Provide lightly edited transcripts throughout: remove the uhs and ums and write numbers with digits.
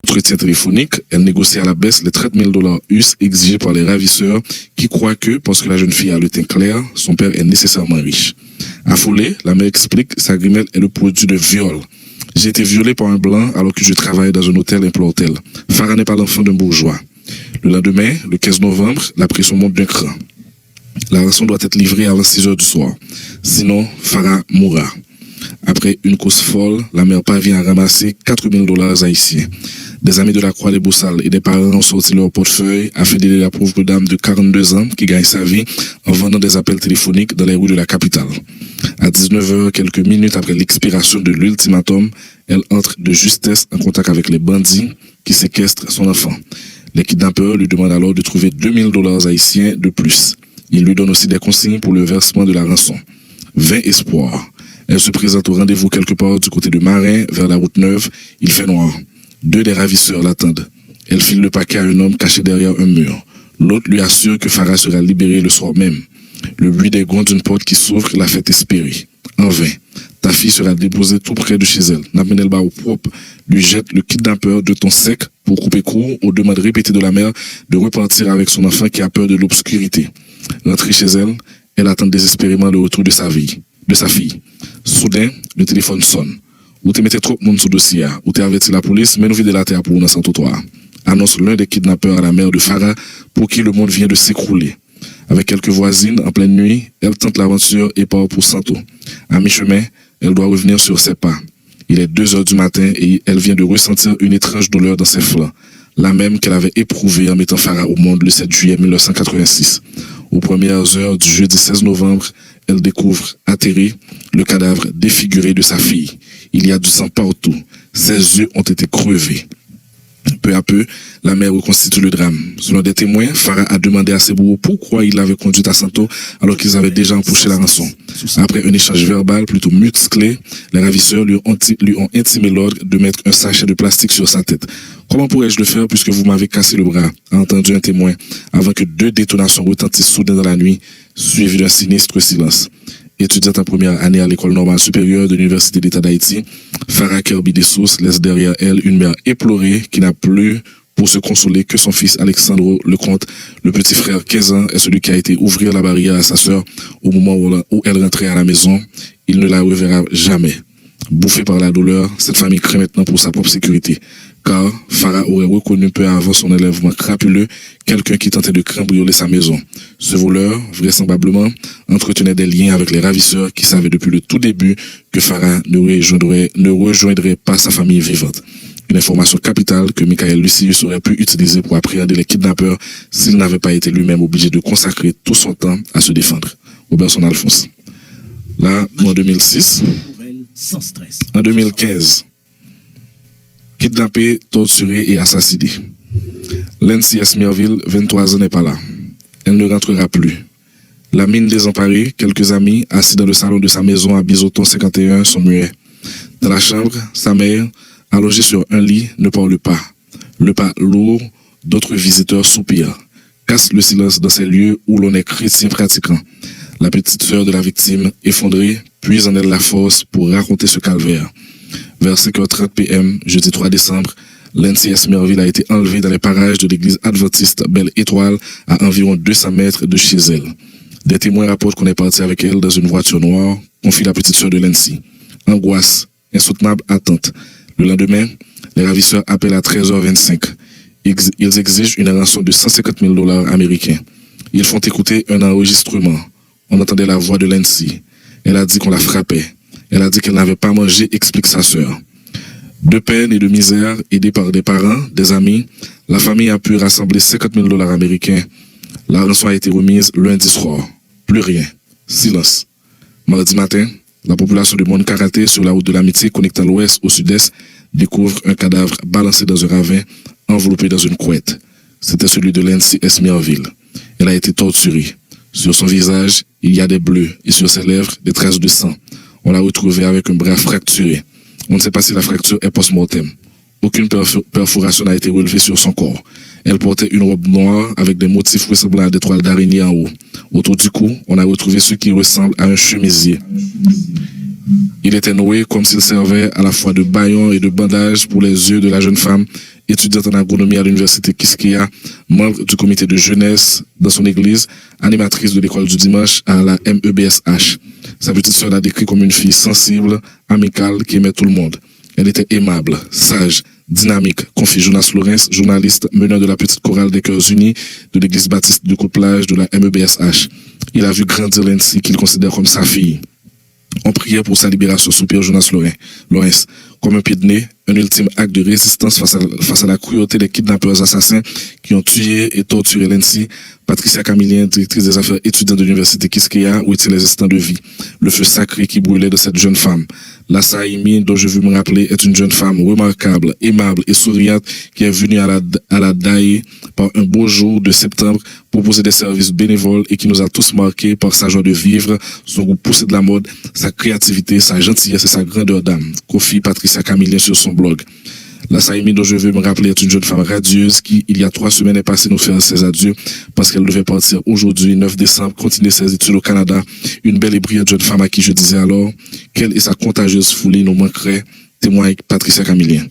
entretien téléphonique, elle négocie à la baisse les 30 000 $ US exigés par les ravisseurs qui croient que, parce que la jeune fille a le teint clair, son père est nécessairement riche. Affolée, la mère explique que sa grimelle est le produit de viol. J'ai été violée par un blanc alors que je travaille dans un hôtel implantel. Farah n'est pas l'enfant d'un bourgeois. Le lendemain, le 15 novembre, la pression monte d'un cran. La rançon doit être livrée avant 6 heures du soir. Sinon, Farah mourra. Après une course folle, la mère parvient à ramasser 4 000 $ haïtiens. Des amis de la Croix-les-Boussales et des parents ont sorti leur portefeuille afin d'aider la pauvre dame de 42 ans qui gagne sa vie en vendant des appels téléphoniques dans les rues de la capitale. À 19h, quelques minutes après l'expiration de l'ultimatum, elle entre de justesse en contact avec les bandits qui séquestrent son enfant. Les kidnappeurs lui demandent alors de trouver 2 000 $ haïtiens de plus. Ils lui donnent aussi des consignes pour le versement de la rançon. Vain espoir. Elle se présente au rendez-vous quelque part du côté de Marin, vers la route 9. Il fait noir. 2 des ravisseurs l'attendent. Elle file le paquet à un homme caché derrière un mur. L'autre lui assure que Farah sera libérée le soir même. Le bruit des gonds d'une porte qui s'ouvre la fait espérer. En vain. Ta fille sera déposée tout près de chez elle. N'amenez pas au propre, lui jette le kidnappeur de ton sec pour couper court aux demandes répétées de la mère de repartir avec son enfant qui a peur de l'obscurité. Rentrée chez elle, elle attend désespérément le retour de sa fille. Soudain, le téléphone sonne. Ou te mettez trop de monde sous dossier, ou te averti la police, mais nous videz la terre pour nous dans son trottoir. Annonce l'un des kidnappeurs à la mère de Farah pour qui le monde vient de s'écrouler. Avec quelques voisines, en pleine nuit, elle tente l'aventure et part pour Santo. À mi-chemin, elle doit revenir sur ses pas. Il est 2 heures du matin et elle vient de ressentir une étrange douleur dans ses flancs, la même qu'elle avait éprouvée en mettant Farah au monde le 7 juillet 1986. Aux premières heures du jeudi 16 novembre, elle découvre, atterrée, le cadavre défiguré de sa fille. Il y a du sang partout. Ses yeux ont été crevés. Peu à peu, la mère reconstitue le drame. Selon des témoins, Farah a demandé à ses bourreaux pourquoi il l'avait conduite à Santo alors qu'ils avaient déjà empoché la rançon. Après un échange verbal plutôt musclé, les ravisseurs lui ont intimé l'ordre de mettre un sachet de plastique sur sa tête. Comment pourrais-je le faire puisque vous m'avez cassé le bras, a entendu un témoin, avant que 2 détonations retentissent soudain dans la nuit, suivies d'un sinistre silence. Étudiante en première année à l'école normale supérieure de l'Université d'État d'Haïti, Farah Kirby Dessous laisse derrière elle une mère éplorée qui n'a plus pour se consoler que son fils Alexandro Lecomte, le petit frère 15 ans, est celui qui a été ouvrir la barrière à sa sœur au moment où elle rentrait à la maison. Il ne la reverra jamais. Bouffée par la douleur, cette famille craint maintenant pour sa propre sécurité. Car Farah aurait reconnu peu avant son enlèvement crapuleux quelqu'un qui tentait de cambrioler sa maison. Ce voleur, vraisemblablement, entretenait des liens avec les ravisseurs qui savaient depuis le tout début que Farah ne rejoindrait pas sa famille vivante. Une information capitale que Michael Lucius aurait pu utiliser pour appréhender les kidnappeurs s'il n'avait pas été lui-même obligé de consacrer tout son temps à se défendre. Robertson Alphonse. Là, en 2006, en 2015, kidnappé, torturé et assassiné. Lancy Esmerville, 23 ans, n'est pas là. Elle ne rentrera plus. La mine désemparée, quelques amis, assis dans le salon de sa maison à Bizoton 51, sont muets. Dans la chambre, sa mère, allongée sur un lit, ne parle pas. Le pas lourd, d'autres visiteurs soupirent. Casse le silence dans ces lieux où l'on est chrétien pratiquant. La petite sœur de la victime, effondrée, puise en elle la force pour raconter ce calvaire. Vers 5h30 p.m., jeudi 3 décembre, Lancy Esmerville a été enlevée dans les parages de l'église adventiste Belle Étoile à environ 200 mètres de chez elle. Des témoins rapportent qu'on est parti avec elle dans une voiture noire, confie la petite sœur de Lancy. Angoisse, insoutenable attente. Le lendemain, les ravisseurs appellent à 13h25. Ils exigent une rançon de 150 000 $ américains. Ils font écouter un enregistrement. On entendait la voix de Lancy. Elle a dit qu'on la frappait. Elle a dit qu'elle n'avait pas mangé, explique sa sœur. De peine et de misère, aidée par des parents, des amis, la famille a pu rassembler 50 000 $ américains. La rançon a été remise lundi soir. Plus rien. Silence. Mardi matin, la population de Monde Karaté sur la route de l'Amitié connectant l'ouest au sud-est découvre un cadavre balancé dans un ravin, enveloppé dans une couette. C'était celui de Lancy Esmerville. Elle a été torturée. Sur son visage, il y a des bleus et sur ses lèvres, des traces de sang. On l'a retrouvée avec un bras fracturé. On ne sait pas si la fracture est post-mortem. Aucune perforation n'a été relevée sur son corps. Elle portait une robe noire avec des motifs ressemblant à des toiles d'araignée en haut. Autour du cou, on a retrouvé ce qui ressemble à un chemisier. Il était noué comme s'il servait à la fois de bâillon et de bandage pour les yeux de la jeune femme étudiante en agronomie à l'université Quisqueya, membre du comité de jeunesse dans son église, animatrice de l'école du dimanche à la MEBSH. Sa petite sœur l'a décrit comme une fille sensible, amicale, qui aimait tout le monde. Elle était aimable, sage, dynamique, confie Jonas Lawrence, journaliste, meneur de la petite chorale des Cœurs Unis de l'église baptiste de Couplage de la MEBSH. Il a vu grandir Nancy qu'il considère comme sa fille. On priait pour sa libération, soupire Jonas Lawrence. Comme un pied de nez, un ultime acte de résistance face à la cruauté des kidnappeurs assassins qui ont tué et torturé Nancy. Patricia Camillien, directrice des affaires étudiantes de l'université Quisqueya, où étaient les instants de vie. Le feu sacré qui brûlait de cette jeune femme. Lassa Aimi, dont je veux me rappeler, est une jeune femme remarquable, aimable et souriante qui est venue à la DAE par un beau jour de septembre proposer des services bénévoles et qui nous a tous marqués par sa joie de vivre, son goût poussé de la mode, sa créativité, sa gentillesse et sa grandeur d'âme. Confie Patricia Camillien sur son blog. La Saïmi dont je veux me rappeler est une jeune femme radieuse qui, il y a 3 semaines, est passée nous faire ses adieux parce qu'elle devait partir aujourd'hui, 9 décembre, continuer ses études au Canada. Une belle et brillante jeune femme à qui je disais alors qu'elle et sa contagieuse folie nous manqueraient. Témoigne Patricia Camillien.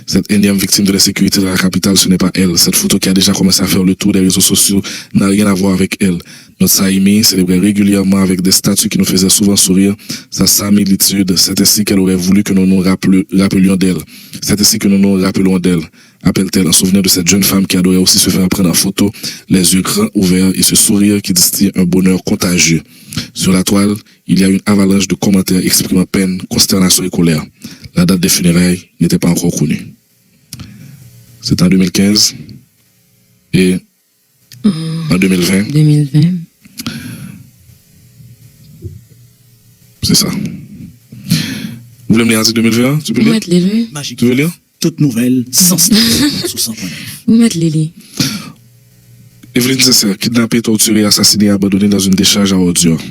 Cette énième victime de l'insécurité de la capitale, ce n'est pas elle. Cette photo qui a déjà commencé à faire le tour des réseaux sociaux n'a rien à voir avec elle. Notre Saïmi célébrait régulièrement avec des statues qui nous faisaient souvent sourire sa similitude. C'est ainsi qu'elle aurait voulu que nous nous rappelions d'elle. C'est ainsi que nous nous rappelons d'elle. Appelle-t-elle en souvenir de cette jeune femme qui adorait aussi se faire prendre en photo, les yeux grands ouverts et ce sourire qui distille un bonheur contagieux. Sur la toile, il y a une avalanche de commentaires exprimant peine, consternation et colère. La date des funérailles n'était pas encore connue. C'est en 2015 et en 2020. 2020. C'est ça. Vous voulez me lire en 2020? Tu peux lire? Magique. Tu veux lire? Toute nouvelle, sans sous 100.9. Vous mettez les. Evelyne Sincère, kidnappée, torturée, assassinée et abandonnée dans une décharge à ordures.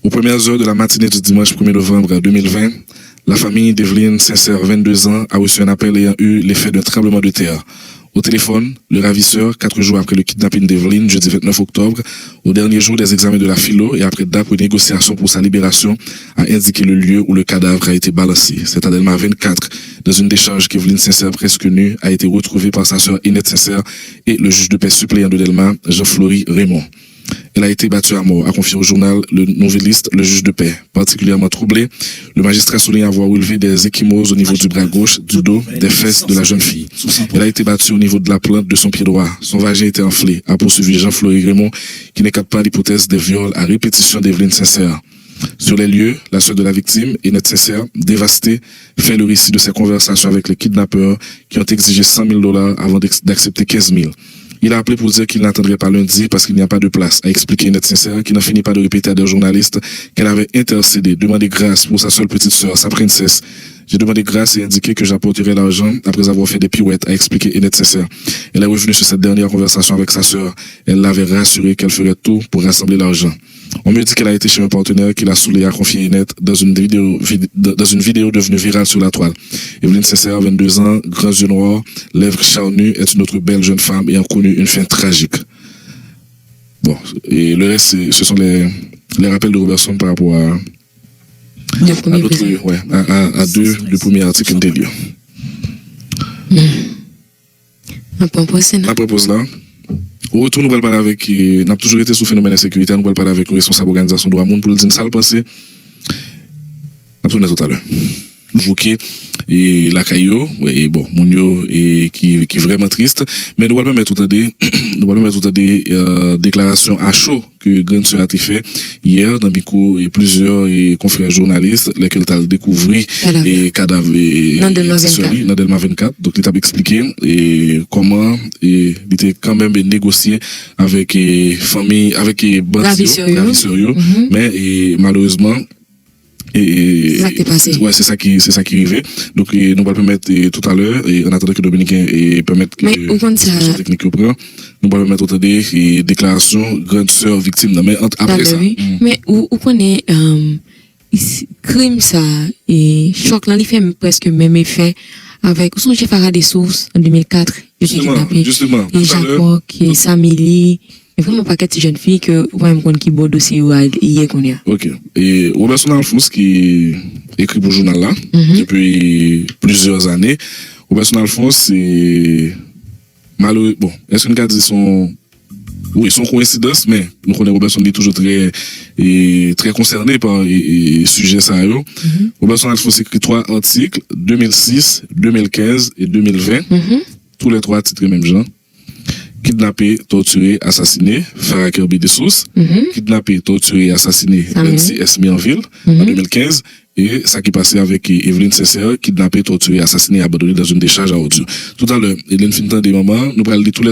Aux premières heures de la matinée du dimanche 1er novembre 2020, la famille d'Evelyne Sincère, 22 ans, a reçu un appel ayant eu l'effet d'un tremblement de terre. Au téléphone, le ravisseur, 4 jours après le kidnapping d'Evelyne, jeudi 29 octobre, au dernier jour des examens de la philo et après d'âpres négociations pour sa libération, a indiqué le lieu où le cadavre a été balancé. C'est à Delma 24, dans une décharge qu'Evelyne Sincère, presque nue, a été retrouvée par sa sœur Inette Sincère et le juge de paix suppléant de Delma, Jean-Flory Raymond. Elle a été battue à mort, a confié au journal le nouvelliste, le juge de paix. Particulièrement troublé, le magistrat souligne avoir relevé des ecchymoses au niveau du bras gauche, du dos, des fesses de la jeune fille. Elle a été battue au niveau de la plante de son pied droit. Son vagin était enflé, a poursuivi Jean-Flory Raymond, qui n'écarte pas l'hypothèse des viols à répétition d'Evelyne Sincère. Sur les lieux, la sœur de la victime, Inette Sincère, dévastée, fait le récit de ses conversations avec les kidnappeurs qui ont exigé $100,000 avant d'accepter 15,000. Il a appelé pour dire qu'il n'attendrait pas lundi parce qu'il n'y a pas de place, a expliqué Inette Sincère, qui n'en finit pas de répéter à des journalistes qu'elle avait intercédé, demandé grâce pour sa seule petite sœur, sa princesse. J'ai demandé grâce et indiqué que j'apporterai l'argent après avoir fait des pirouettes, a expliqué Inette Sincère. Elle est revenue sur cette dernière conversation avec sa sœur. Elle l'avait rassuré qu'elle ferait tout pour rassembler l'argent. On me dit qu'elle a été chez un partenaire qui l'a saoulé, a confié Inette dans une vidéo devenue virale sur la toile. Evelyne Sincère, 22 ans, grands yeux noirs, lèvres charnues, est une autre belle jeune femme ayant connu une fin tragique. Bon, et le reste, ce sont les rappels de Robertson par rapport à deux premiers articles de lieu. À propos là, au retour, nous allons parler avec, nous avons toujours été sous phénomène de sécurité, nous allons parler avec le responsable organisation de droit monde pour le dire ça le passé. Nous allons tout à l'heure. Vous qui et la caillou et bon mon yo et qui est vraiment triste, mais nous allons mettre tout à des déclarations à chaud que Grande Sœur a été fait hier dans Bico et plusieurs confrères journalistes lesquels t'as découvert et cadavre dans Delma 24. Donc il t'a expliqué et comment il était quand même négocié avec famille avec bandits, mais malheureusement ouais, c'est ça qui arrivait. Donc nous allons permettre tout à l'heure et en attendant que Dominicain permette que la technique reprend, nous allons permettre tout à l'heure déclaration grande sœur victime mais après ça. Mais où connaît crime ça et choc là il fait presque même effet avec son chef Farah des sources en 2004 justement et Jacques et Samili. Et vraiment pas qu'être jeune fille que vraiment qu'on qui bord dossier hier qu'on est. OK. Et Robertson Alphonse qui écrit pour le journal là depuis plusieurs années. Robertson Alphonse, c'est malheureux. Bon, est-ce qu'on peut dire son coïncidence, mais nous connaissons Robertson est toujours très concerné par les sujets ça. Robertson Alphonse écrit 3 articles, 2006, 2015 et 2020. Tous les 3 titres même genre. Kidnappé, torturé, assassiné, Farah Kirby de Sousse. Kidnappé, torturé, assassiné, Nancy S. Mianville en 2015. Et ça qui passait avec Evelyne Cesser, kidnappé, torturé, assassiné, abandonné dans une décharge à ordures. Tout à l'heure, Hélène Fintan des mamans, nous parlons de tous les